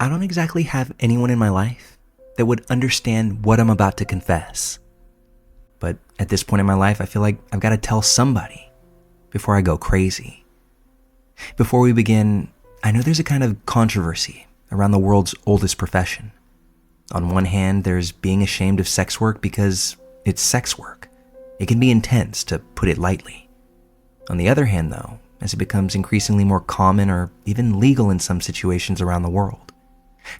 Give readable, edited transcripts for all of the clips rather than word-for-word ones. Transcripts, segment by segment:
I don't exactly have anyone in my life that would understand what I'm about to confess. But at this point in my life, I feel like I've got to tell somebody before I go crazy. Before we begin, I know there's a kind of controversy around the world's oldest profession. On one hand, there's being ashamed of sex work because it's sex work. It can be intense, to put it lightly. On the other hand, though, as it becomes increasingly more common or even legal in some situations around the world,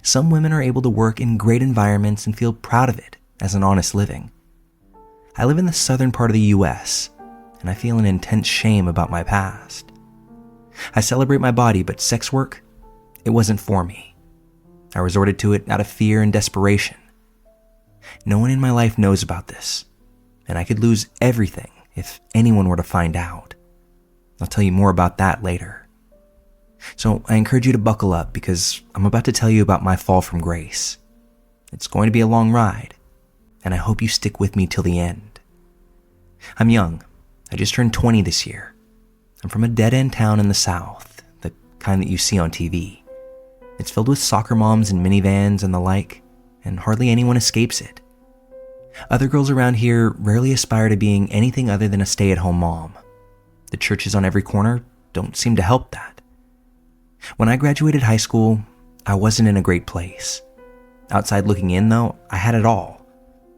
some women are able to work in great environments and feel proud of it as an honest living. I live in the southern part of the US, and I feel an intense shame about my past. I celebrate my body, but sex work, it wasn't for me. I resorted to it out of fear and desperation. No one in my life knows about this, and I could lose everything if anyone were to find out. I'll tell you more about that later. So I encourage you to buckle up because I'm about to tell you about my fall from grace. It's going to be a long ride, and I hope you stick with me till the end. I'm young. I just turned 20 this year. I'm from a dead-end town in the South, the kind that you see on TV. It's filled with soccer moms and minivans and the like, and hardly anyone escapes it. Other girls around here rarely aspire to being anything other than a stay-at-home mom. The churches on every corner don't seem to help that. When I graduated high school, I wasn't in a great place. Outside looking in, though, I had it all.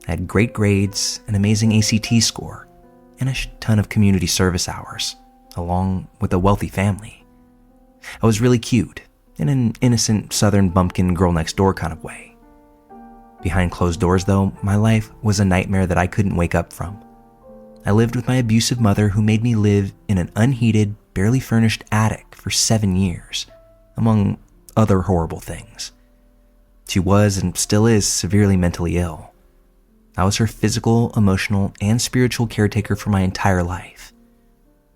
I had great grades, an amazing ACT score, and a ton of community service hours, along with a wealthy family. I was really cute, in an innocent southern bumpkin girl next door kind of way. Behind closed doors, though, my life was a nightmare that I couldn't wake up from. I lived with my abusive mother, who made me live in an unheated, barely furnished attic for 7 years, among other horrible things. She was and still is severely mentally ill. I was her physical, emotional, and spiritual caretaker for my entire life.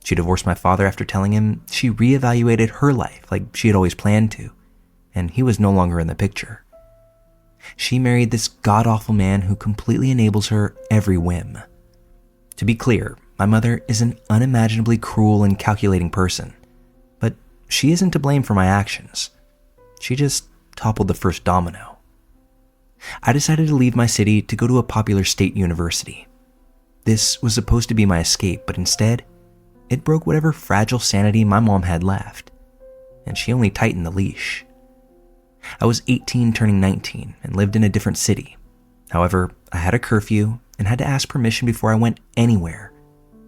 She divorced my father after telling him she reevaluated her life like she had always planned to, and he was no longer in the picture. She married this god-awful man who completely enables her every whim. To be clear, my mother is an unimaginably cruel and calculating person, but she isn't to blame for my actions. She just toppled the first domino. I decided to leave my city to go to a popular state university. This was supposed to be my escape, but instead, it broke whatever fragile sanity my mom had left, and she only tightened the leash. I was 18 turning 19 and lived in a different city. However, I had a curfew and had to ask permission before I went anywhere,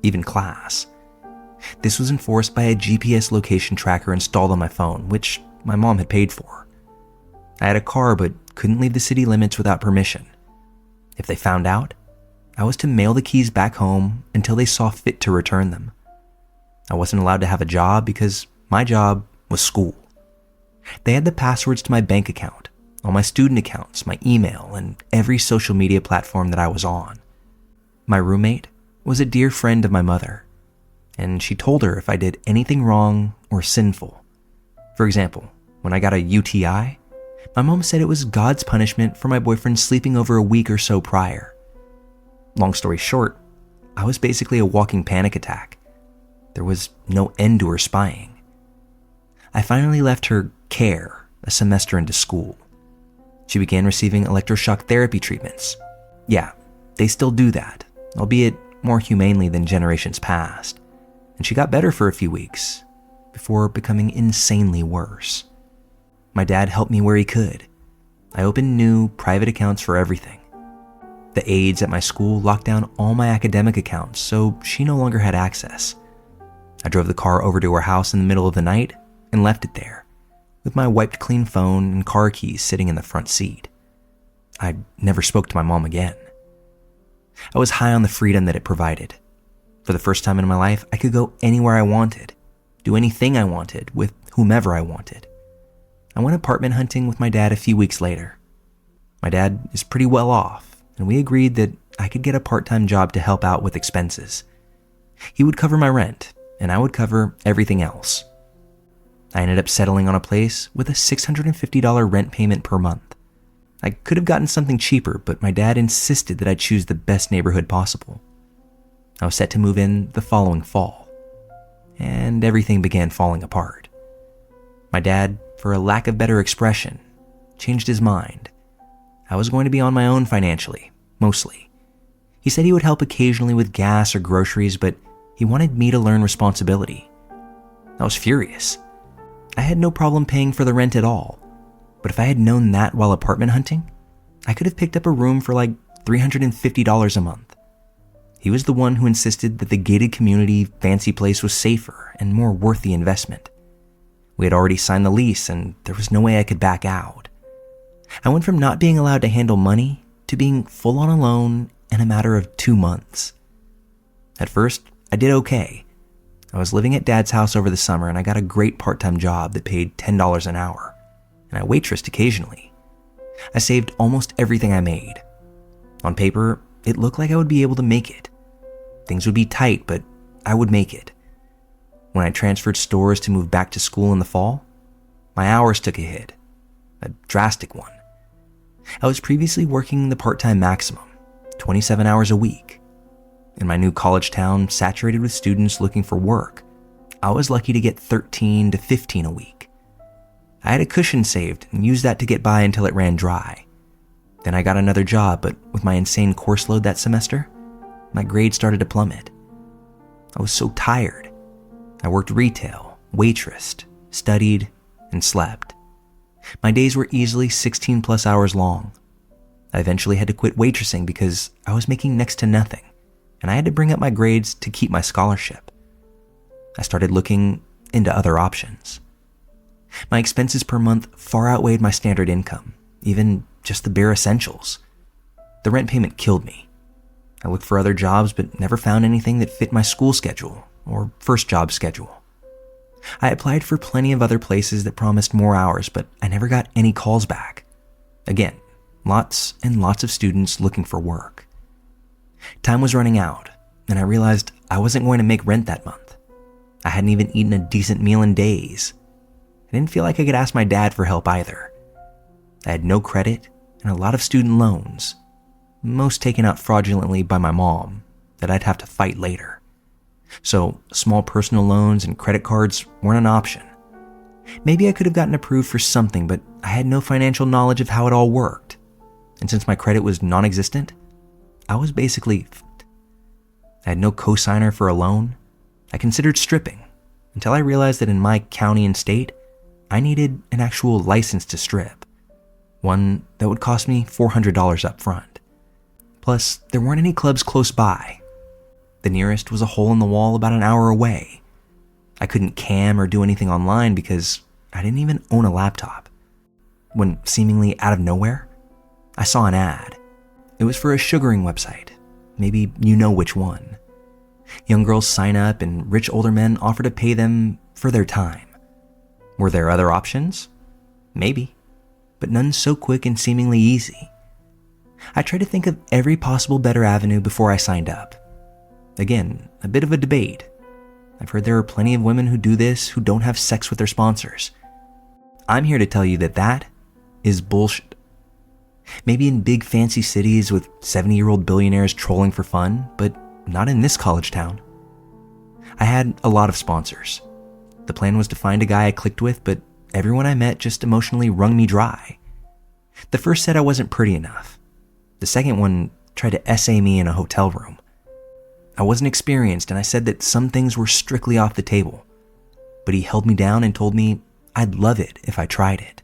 even class. This was enforced by a GPS location tracker installed on my phone, which my mom had paid for. I had a car but couldn't leave the city limits without permission. If they found out, I was to mail the keys back home until they saw fit to return them. I wasn't allowed to have a job because my job was school. They had the passwords to my bank account, all my student accounts, my email, and every social media platform that I was on. My roommate was a dear friend of my mother, and she told her if I did anything wrong or sinful. For example, when I got a UTI, my mom said it was God's punishment for my boyfriend sleeping over a week or so prior. Long story short, I was basically a walking panic attack. There was no end to her spying. I finally left her care a semester into school. She began receiving electroshock therapy treatments. Yeah, they still do that, albeit more humanely than generations past. And she got better for a few weeks, before becoming insanely worse. My dad helped me where he could. I opened new, private accounts for everything. The aides at my school locked down all my academic accounts, so she no longer had access. I drove the car over to her house in the middle of the night and left it there, with my wiped clean phone and car keys sitting in the front seat. I never spoke to my mom again. I was high on the freedom that it provided. For the first time in my life, I could go anywhere I wanted, do anything I wanted, with whomever I wanted. I went apartment hunting with my dad a few weeks later. My dad is pretty well off, and we agreed that I could get a part-time job to help out with expenses. He would cover my rent, and I would cover everything else. I ended up settling on a place with a $650 rent payment per month. I could have gotten something cheaper, but my dad insisted that I choose the best neighborhood possible. I was set to move in the following fall, and everything began falling apart. My dad, for a lack of better expression, changed his mind. I was going to be on my own financially, mostly. He said he would help occasionally with gas or groceries, but he wanted me to learn responsibility. I was furious. I had no problem paying for the rent at all, but if I had known that while apartment hunting, I could have picked up a room for like $350 a month. He was the one who insisted that the gated community fancy place was safer and more worth the investment. We had already signed the lease and there was no way I could back out. I went from not being allowed to handle money to being full on alone in a matter of 2 months. At first, I did okay. I was living at Dad's house over the summer and I got a great part-time job that paid $10 an hour, and I waitressed occasionally. I saved almost everything I made. On paper, it looked like I would be able to make it. Things would be tight, but I would make it. When I transferred stores to move back to school in the fall, my hours took a hit, a drastic one. I was previously working the part-time maximum, 27 hours a week. In my new college town, saturated with students looking for work, I was lucky to get 13 to 15 a week. I had a cushion saved and used that to get by until it ran dry. Then I got another job, but with my insane course load that semester, my grades started to plummet. I was so tired. I worked retail, waitressed, studied, and slept. My days were easily 16 plus hours long. I eventually had to quit waitressing because I was making next to nothing, and I had to bring up my grades to keep my scholarship. I started looking into other options. My expenses per month far outweighed my standard income, even just the bare essentials. The rent payment killed me. I looked for other jobs but never found anything that fit my school schedule or first job schedule. I applied for plenty of other places that promised more hours, but I never got any calls back. Again, lots and lots of students looking for work. Time was running out, and I realized I wasn't going to make rent that month. I hadn't even eaten a decent meal in days. I didn't feel like I could ask my dad for help either. I had no credit and a lot of student loans, most taken out fraudulently by my mom, that I'd have to fight later. So small personal loans and credit cards weren't an option. Maybe I could have gotten approved for something, but I had no financial knowledge of how it all worked. And since my credit was non-existent, I was basically f***ed. I had no cosigner for a loan. I considered stripping until I realized that in my county and state, I needed an actual license to strip, one that would cost me $400 up front. Plus, there weren't any clubs close by. The nearest was a hole in the wall about an hour away. I couldn't cam or do anything online because I didn't even own a laptop. When seemingly out of nowhere, I saw an ad. It was for a sugaring website. Maybe you know which one. Young girls sign up and rich older men offer to pay them for their time. Were there other options? Maybe, but none so quick and seemingly easy. I tried to think of every possible better avenue before I signed up. Again, a bit of a debate. I've heard there are plenty of women who do this who don't have sex with their sponsors. I'm here to tell you that that is bullshit. Maybe in big fancy cities with 70-year-old billionaires trolling for fun, but not in this college town. I had a lot of sponsors. The plan was to find a guy I clicked with, but everyone I met just emotionally wrung me dry. The first said I wasn't pretty enough. The second one tried to essay me in a hotel room. I wasn't experienced, and I said that some things were strictly off the table. But he held me down and told me I'd love it if I tried it.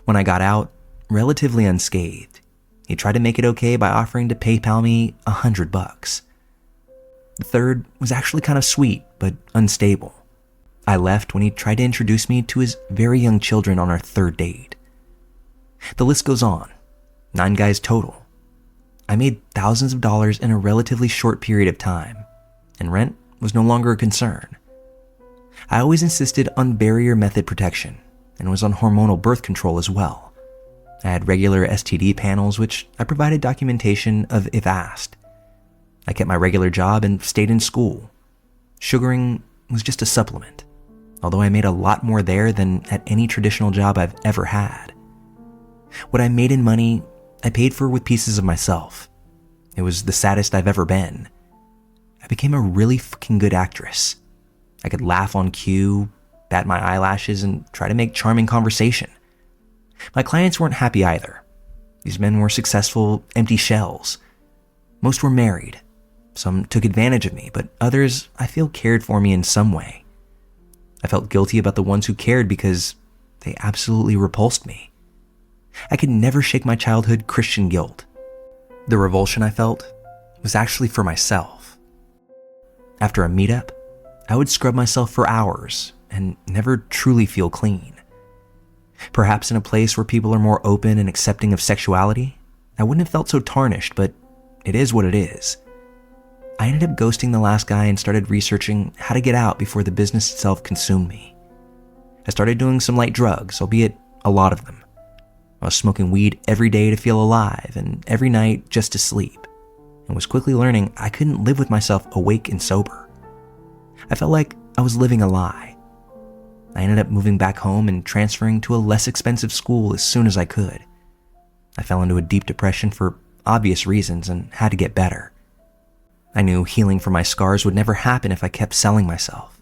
When I got out, relatively unscathed, he tried to make it okay by offering to PayPal me $100. The third was actually kind of sweet, but unstable. I left when he tried to introduce me to his very young children on our third date. The list goes on. 9 guys total. I made thousands of dollars in a relatively short period of time, and rent was no longer a concern. I always insisted on barrier method protection and was on hormonal birth control as well. I had regular STD panels, which I provided documentation of if asked. I kept my regular job and stayed in school. Sugaring was just a supplement, although I made a lot more there than at any traditional job I've ever had. What I made in money, I paid for with pieces of myself. It was the saddest I've ever been. I became a really fucking good actress. I could laugh on cue, bat my eyelashes, and try to make charming conversation. My clients weren't happy either. These men were successful, empty shells. Most were married. Some took advantage of me, but others, I feel, cared for me in some way. I felt guilty about the ones who cared because they absolutely repulsed me. I could never shake my childhood Christian guilt. The revulsion I felt was actually for myself. After a meetup, I would scrub myself for hours and never truly feel clean. Perhaps in a place where people are more open and accepting of sexuality, I wouldn't have felt so tarnished, but it is what it is. I ended up ghosting the last guy and started researching how to get out before the business itself consumed me. I started doing some light drugs, albeit a lot of them. I was smoking weed every day to feel alive and every night just to sleep, and was quickly learning I couldn't live with myself awake and sober. I felt like I was living a lie. I ended up moving back home and transferring to a less expensive school as soon as I could. I fell into a deep depression for obvious reasons and had to get better. I knew healing from my scars would never happen if I kept selling myself.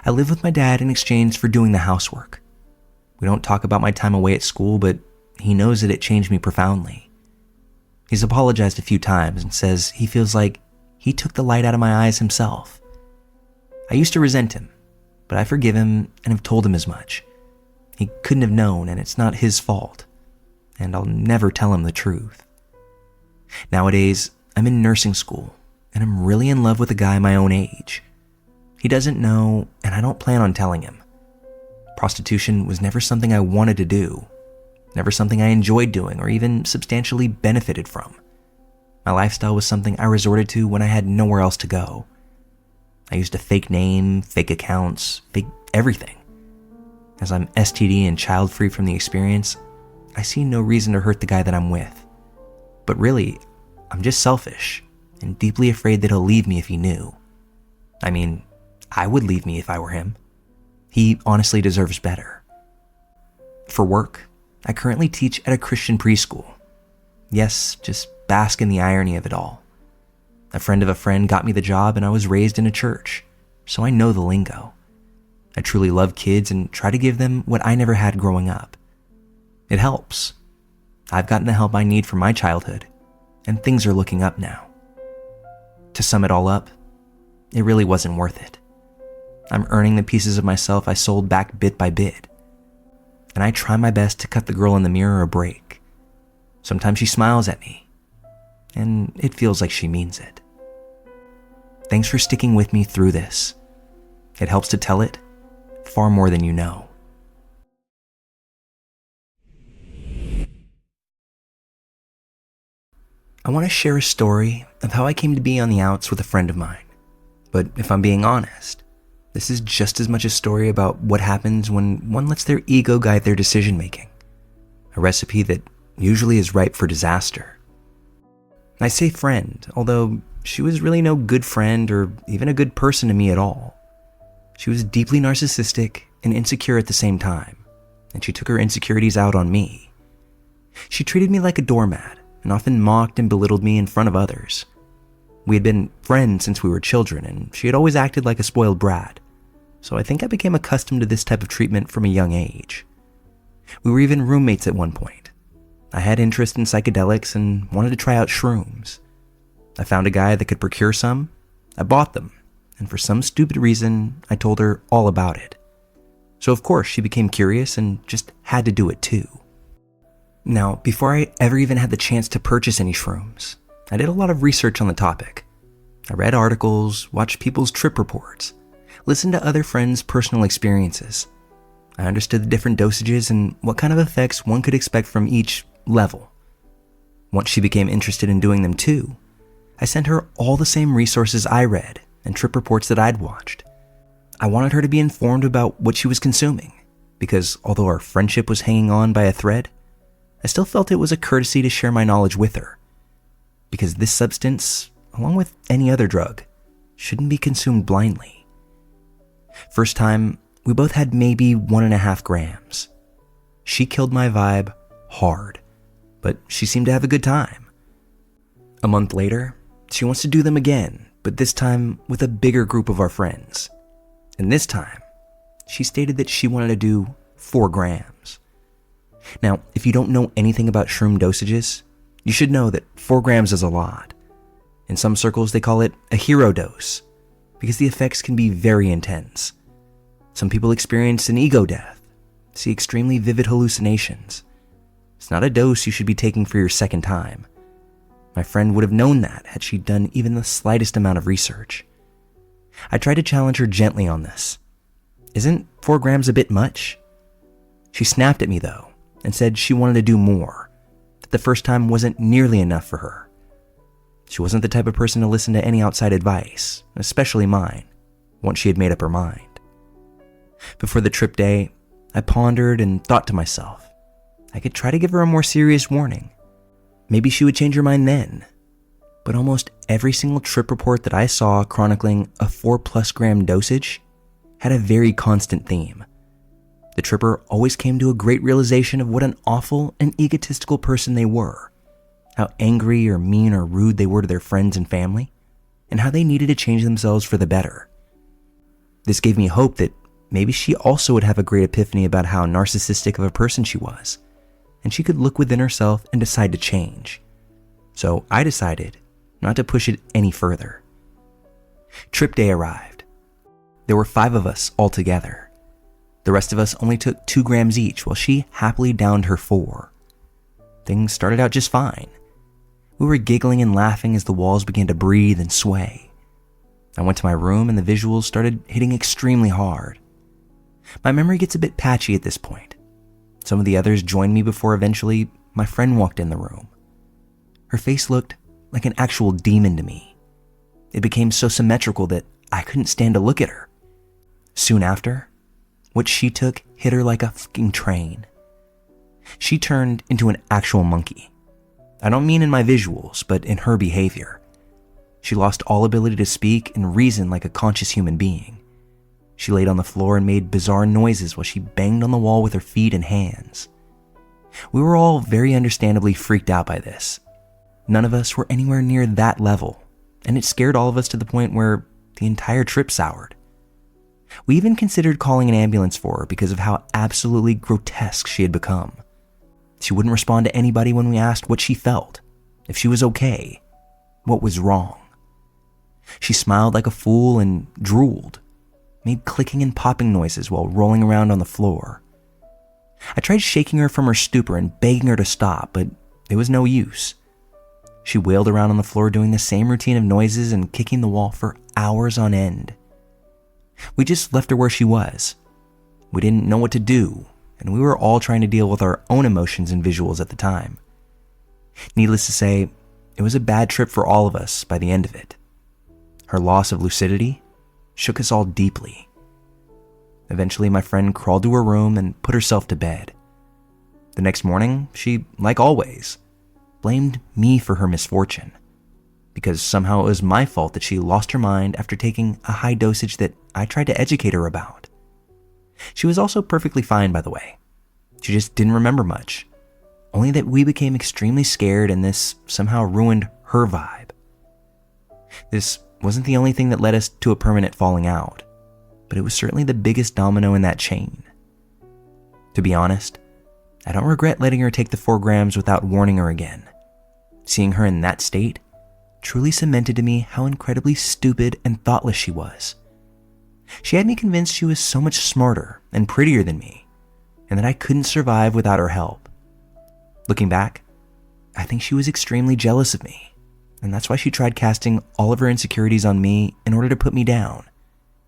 I lived with my dad in exchange for doing the housework. We don't talk about my time away at school, but he knows that it changed me profoundly. He's apologized a few times and says he feels like he took the light out of my eyes himself. I used to resent him, but I forgive him and have told him as much. He couldn't have known, and it's not his fault. And I'll never tell him the truth. Nowadays, I'm in nursing school, and I'm really in love with a guy my own age. He doesn't know, and I don't plan on telling him. Prostitution was never something I wanted to do, never something I enjoyed doing or even substantially benefited from. My lifestyle was something I resorted to when I had nowhere else to go. I used a fake name, fake accounts, fake everything. As I'm STD and child-free from the experience, I see no reason to hurt the guy that I'm with. But really, I'm just selfish and deeply afraid that he'll leave me if he knew. I mean, I would leave me if I were him. He honestly deserves better. For work, I currently teach at a Christian preschool. Yes, just bask in the irony of it all. A friend of a friend got me the job, and I was raised in a church, so I know the lingo. I truly love kids and try to give them what I never had growing up. It helps. I've gotten the help I need from my childhood, and things are looking up now. To sum it all up, it really wasn't worth it. I'm earning the pieces of myself I sold back bit by bit, and I try my best to cut the girl in the mirror a break. Sometimes she smiles at me, and it feels like she means it. Thanks for sticking with me through this. It helps to tell it far more than you know. I want to share a story of how I came to be on the outs with a friend of mine. But if I'm being honest, this is just as much a story about what happens when one lets their ego guide their decision making. A recipe that usually is ripe for disaster. I say friend, although she was really no good friend or even a good person to me at all. She was deeply narcissistic and insecure at the same time, and she took her insecurities out on me. She treated me like a doormat and often mocked and belittled me in front of others. We had been friends since we were children, and she had always acted like a spoiled brat, so I think I became accustomed to this type of treatment from a young age. We were even roommates at one point. I had interest in psychedelics and wanted to try out shrooms. I found a guy that could procure some. I bought them, and for some stupid reason, I told her all about it. So of course she became curious and just had to do it too. Now, before I ever even had the chance to purchase any shrooms, I did a lot of research on the topic. I read articles, watched people's trip reports, listened to other friends' personal experiences. I understood the different dosages and what kind of effects one could expect from each level. Once she became interested in doing them too, I sent her all the same resources I read and trip reports that I'd watched. I wanted her to be informed about what she was consuming, because although our friendship was hanging on by a thread, I still felt it was a courtesy to share my knowledge with her. Because this substance, along with any other drug, shouldn't be consumed blindly. First time, we both had maybe 1.5 grams. She killed my vibe hard, but she seemed to have a good time. A month later, she wants to do them again, but this time with a bigger group of our friends. And this time, she stated that she wanted to do 4 grams. Now, if you don't know anything about shroom dosages, you should know that 4 grams is a lot. In some circles, they call it a hero dose, because the effects can be very intense. Some people experience an ego death, see extremely vivid hallucinations. It's not a dose you should be taking for your second time. My friend would have known that had she done even the slightest amount of research. I tried to challenge her gently on this. Isn't 4 grams a bit much? She snapped at me though, and said she wanted to do more, that the first time wasn't nearly enough for her. She wasn't the type of person to listen to any outside advice, especially mine, once she had made up her mind. Before the trip day, I pondered and thought to myself, I could try to give her a more serious warning. Maybe she would change her mind then. But almost every single trip report that I saw chronicling a 4+ gram dosage had a very constant theme. The tripper always came to a great realization of what an awful and egotistical person they were, how angry or mean or rude they were to their friends and family, and how they needed to change themselves for the better. This gave me hope that maybe she also would have a great epiphany about how narcissistic of a person she was, and she could look within herself and decide to change. So I decided not to push it any further. Trip day arrived. There were 5 of us all together. The rest of us only took 2 grams each, while she happily downed her 4. Things started out just fine. We were giggling and laughing as the walls began to breathe and sway. I went to my room and the visuals started hitting extremely hard. My memory gets a bit patchy at this point. Some of the others joined me before eventually my friend walked in the room. Her face looked like an actual demon to me. It became so symmetrical that I couldn't stand to look at her. Soon after, what she took hit her like a fucking train. She turned into an actual monkey. I don't mean in my visuals, but in her behavior. She lost all ability to speak and reason like a conscious human being. She laid on the floor and made bizarre noises while she banged on the wall with her feet and hands. We were all very understandably freaked out by this. None of us were anywhere near that level, and it scared all of us to the point where the entire trip soured. We even considered calling an ambulance for her because of how absolutely grotesque she had become. She wouldn't respond to anybody when we asked what she felt, if she was okay, what was wrong. She smiled like a fool and drooled, made clicking and popping noises while rolling around on the floor. I tried shaking her from her stupor and begging her to stop, but it was no use. She wailed around on the floor doing the same routine of noises and kicking the wall for hours on end. We just left her where she was. We didn't know what to do, and we were all trying to deal with our own emotions and visuals at the time. Needless to say, it was a bad trip for all of us by the end of it. Her loss of lucidity shook us all deeply. Eventually, my friend crawled to her room and put herself to bed. The next morning, she, like always, blamed me for her misfortune, because somehow it was my fault that she lost her mind after taking a high dosage that I tried to educate her about. She was also perfectly fine, by the way. She just didn't remember much, only that we became extremely scared and this somehow ruined her vibe. This wasn't the only thing that led us to a permanent falling out, but it was certainly the biggest domino in that chain. To be honest, I don't regret letting her take the 4 grams without warning her again. Seeing her in that state truly cemented to me how incredibly stupid and thoughtless she was. She had me convinced she was so much smarter and prettier than me, and that I couldn't survive without her help. Looking back, I think she was extremely jealous of me, and that's why she tried casting all of her insecurities on me in order to put me down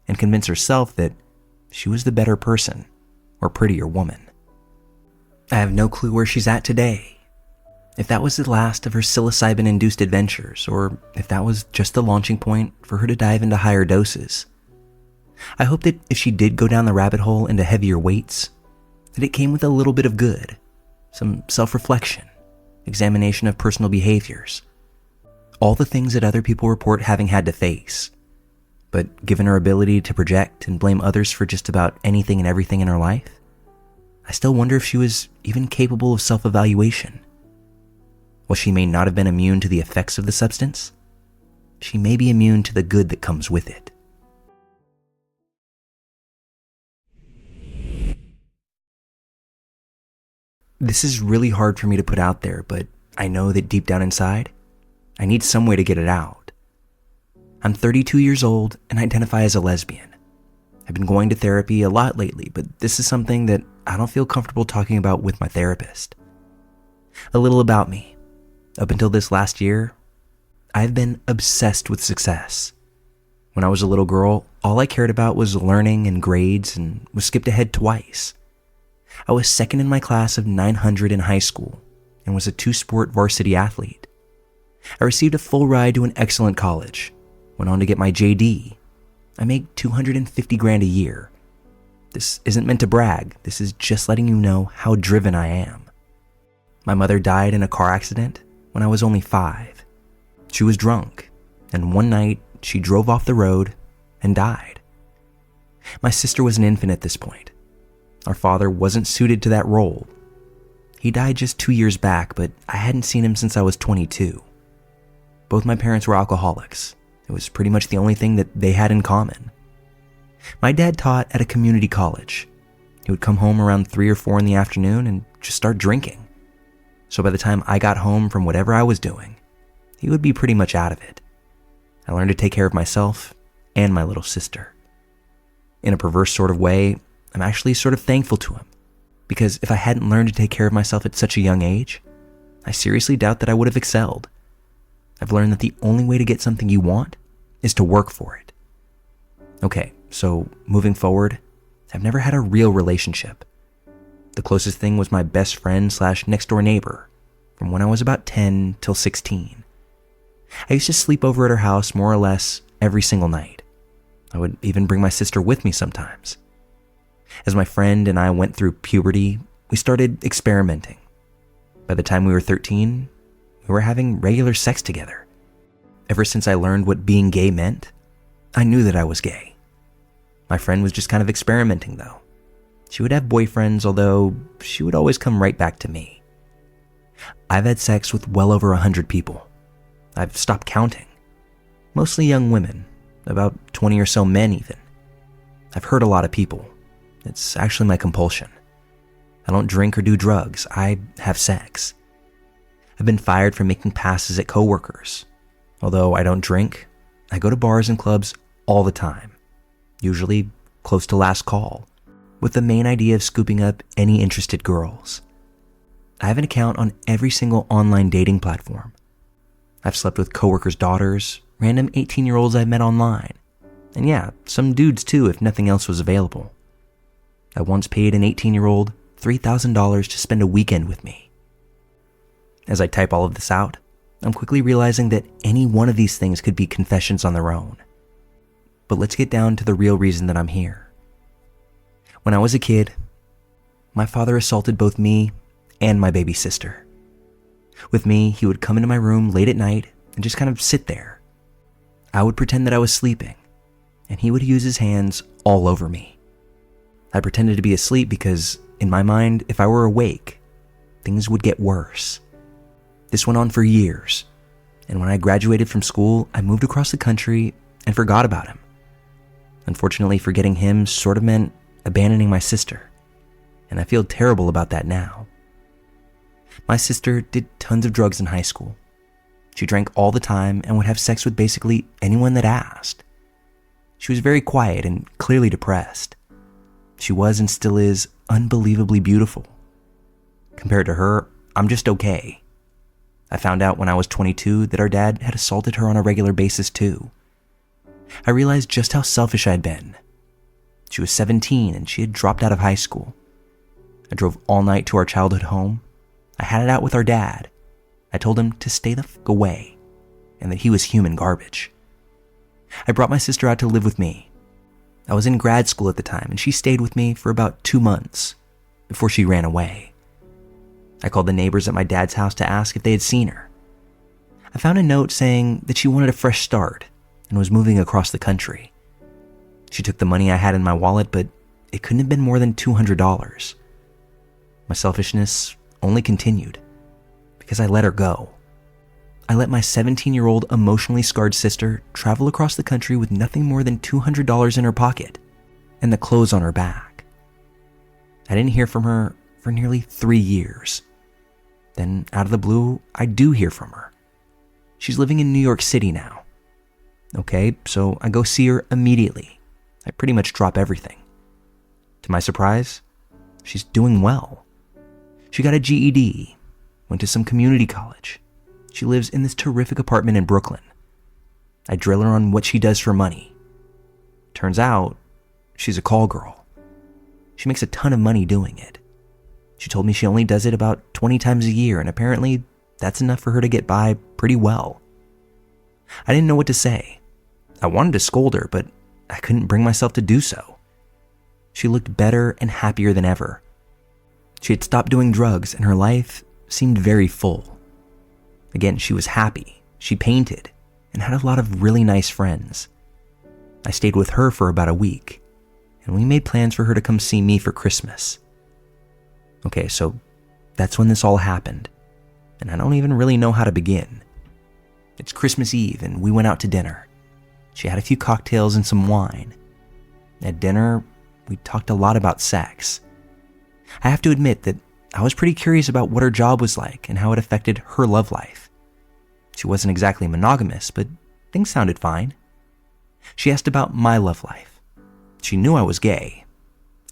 and convince herself that she was the better person or prettier woman. I have no clue where she's at today. If that was the last of her psilocybin-induced adventures, or if that was just the launching point for her to dive into higher doses. I hope that if she did go down the rabbit hole into heavier weights, that it came with a little bit of good, some self-reflection, examination of personal behaviors, all the things that other people report having had to face. But given her ability to project and blame others for just about anything and everything in her life, I still wonder if she was even capable of self-evaluation. While she may not have been immune to the effects of the substance, she may be immune to the good that comes with it. This is really hard for me to put out there, but I know that deep down inside, I need some way to get it out. I'm 32 years old and identify as a lesbian. I've been going to therapy a lot lately, but this is something that I don't feel comfortable talking about with my therapist. A little about me. Up until this last year, I've been obsessed with success. When I was a little girl, all I cared about was learning and grades and was skipped ahead twice. I was second in my class of 900 in high school and was a 2-sport varsity athlete. I received a full ride to an excellent college, went on to get my JD. I make $250,000 a year. This isn't meant to brag. This is just letting you know how driven I am. My mother died in a car accident when I was only 5. She was drunk, and one night she drove off the road and died. My sister was an infant at this point. Our father wasn't suited to that role. He died just 2 years back, but I hadn't seen him since I was 22. Both my parents were alcoholics. It was pretty much the only thing that they had in common. My dad taught at a community college. He would come home around 3 or 4 in the afternoon and just start drinking. So by the time I got home from whatever I was doing, he would be pretty much out of it. I learned to take care of myself and my little sister. In a perverse sort of way, I'm actually sort of thankful to him, because if I hadn't learned to take care of myself at such a young age, I seriously doubt that I would have excelled. I've learned that the only way to get something you want is to work for it. Okay, so moving forward, I've never had a real relationship. The closest thing was my best friend / next door neighbor from when I was about 10 till 16. I used to sleep over at her house more or less every single night. I would even bring my sister with me sometimes. As my friend and I went through puberty, we started experimenting. By the time we were 13, we were having regular sex together. Ever since I learned what being gay meant, I knew that I was gay. My friend was just kind of experimenting though. She would have boyfriends, although she would always come right back to me. I've had sex with well over 100 people. I've stopped counting. Mostly young women, about 20 or so men even. I've hurt a lot of people. It's actually my compulsion. I don't drink or do drugs. I have sex. I've been fired for making passes at coworkers. Although I don't drink, I go to bars and clubs all the time, usually close to last call, with the main idea of scooping up any interested girls. I have an account on every single online dating platform. I've slept with coworkers' daughters, random 18-year-olds I've met online, and yeah, some dudes too if nothing else was available. I once paid an 18-year-old $3,000 to spend a weekend with me. As I type all of this out, I'm quickly realizing that any one of these things could be confessions on their own. But let's get down to the real reason that I'm here. When I was a kid, my father assaulted both me and my baby sister. With me, he would come into my room late at night and just kind of sit there. I would pretend that I was sleeping, and he would use his hands all over me. I pretended to be asleep because, in my mind, if I were awake, things would get worse. This went on for years, and when I graduated from school, I moved across the country and forgot about him. Unfortunately, forgetting him sort of meant abandoning my sister, and I feel terrible about that now. My sister did tons of drugs in high school. She drank all the time and would have sex with basically anyone that asked. She was very quiet and clearly depressed. She was and still is unbelievably beautiful. Compared to her, I'm just okay. I found out when I was 22 that our dad had assaulted her on a regular basis too. I realized just how selfish I'd been. She was 17 and she had dropped out of high school. I drove all night to our childhood home. I had it out with our dad. I told him to stay the fuck away and that he was human garbage. I brought my sister out to live with me. I was in grad school at the time and she stayed with me for about 2 months before she ran away. I called the neighbors at my dad's house to ask if they had seen her. I found a note saying that she wanted a fresh start and was moving across the country. She took the money I had in my wallet, but it couldn't have been more than $200. My selfishness only continued because I let her go. I let my 17-year-old emotionally scarred sister travel across the country with nothing more than $200 in her pocket and the clothes on her back. I didn't hear from her for nearly 3 years. Then, out of the blue, I do hear from her. She's living in New York City now. Okay, so I go see her immediately. I pretty much drop everything. To my surprise, she's doing well. She got a GED, went to some community college. She lives in this terrific apartment in Brooklyn. I drill her on what she does for money. Turns out, she's a call girl. She makes a ton of money doing it. She told me she only does it about 20 times a year, and apparently that's enough for her to get by pretty well. I didn't know what to say. I wanted to scold her, but I couldn't bring myself to do so. She looked better and happier than ever. She had stopped doing drugs, and her life seemed very full. Again, she was happy, she painted, and had a lot of really nice friends. I stayed with her for about a week, and we made plans for her to come see me for Christmas. Okay, so that's when this all happened, and I don't even really know how to begin. It's Christmas Eve, and we went out to dinner. She had a few cocktails and some wine. At dinner, we talked a lot about sex. I have to admit that I was pretty curious about what her job was like and how it affected her love life. She wasn't exactly monogamous, but things sounded fine. She asked about my love life. She knew I was gay.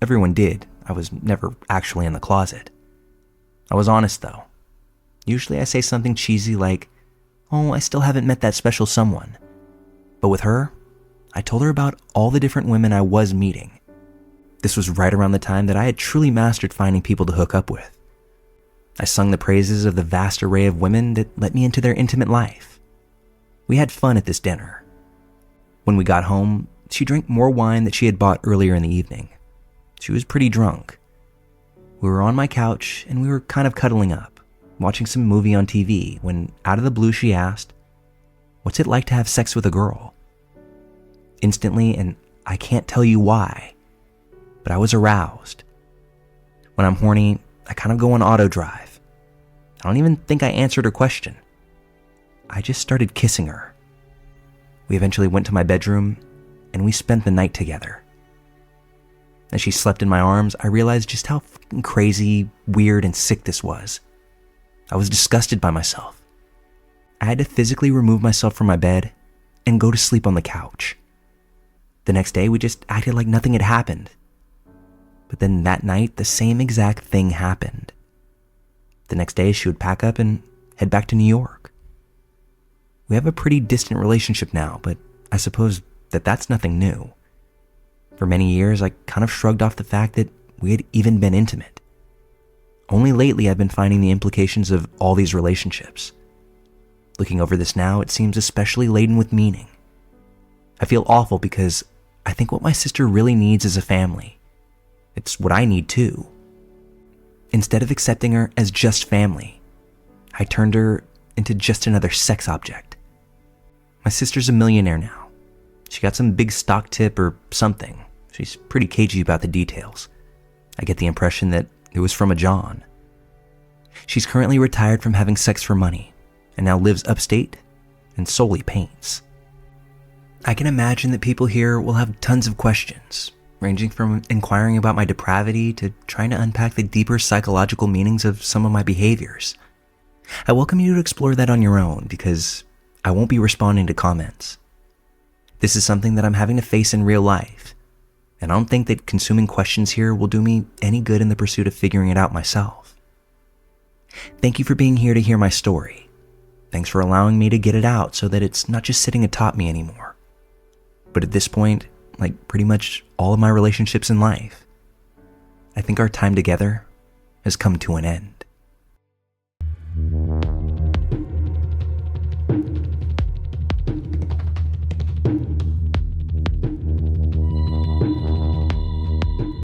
Everyone did. I was never actually in the closet. I was honest, though. Usually I say something cheesy like, "Oh, I still haven't met that special someone." But with her, I told her about all the different women I was meeting. This was right around the time that I had truly mastered finding people to hook up with. I sung the praises of the vast array of women that let me into their intimate life. We had fun at this dinner. When we got home, she drank more wine that she had bought earlier in the evening. She was pretty drunk. We were on my couch and we were kind of cuddling up, watching some movie on TV, when out of the blue she asked, "What's it like to have sex with a girl?" Instantly, and I can't tell you why, but I was aroused. When I'm horny, I kind of go on auto drive. I don't even think I answered her question. I just started kissing her. We eventually went to my bedroom, and we spent the night together. As she slept in my arms, I realized just how fucking crazy, weird, and sick this was. I was disgusted by myself. I had to physically remove myself from my bed and go to sleep on the couch. The next day, we just acted like nothing had happened. But then that night, the same exact thing happened. The next day, she would pack up and head back to New York. We have a pretty distant relationship now, but I suppose that that's nothing new. For many years, I kind of shrugged off the fact that we had even been intimate. Only lately, I've been finding the implications of all these relationships. Looking over this now, it seems especially laden with meaning. I feel awful because I think what my sister really needs is a family. It's what I need too. Instead of accepting her as just family, I turned her into just another sex object. My sister's a millionaire now. She got some big stock tip or something. She's pretty cagey about the details. I get the impression that it was from a John. She's currently retired from having sex for money and now lives upstate and solely paints. I can imagine that people here will have tons of questions, ranging from inquiring about my depravity to trying to unpack the deeper psychological meanings of some of my behaviors. I welcome you to explore that on your own because I won't be responding to comments. This is something that I'm having to face in real life, and I don't think that consuming questions here will do me any good in the pursuit of figuring it out myself. Thank you for being here to hear my story. Thanks for allowing me to get it out so that it's not just sitting atop me anymore. But at this point, like pretty much all of my relationships in life, I think our time together has come to an end.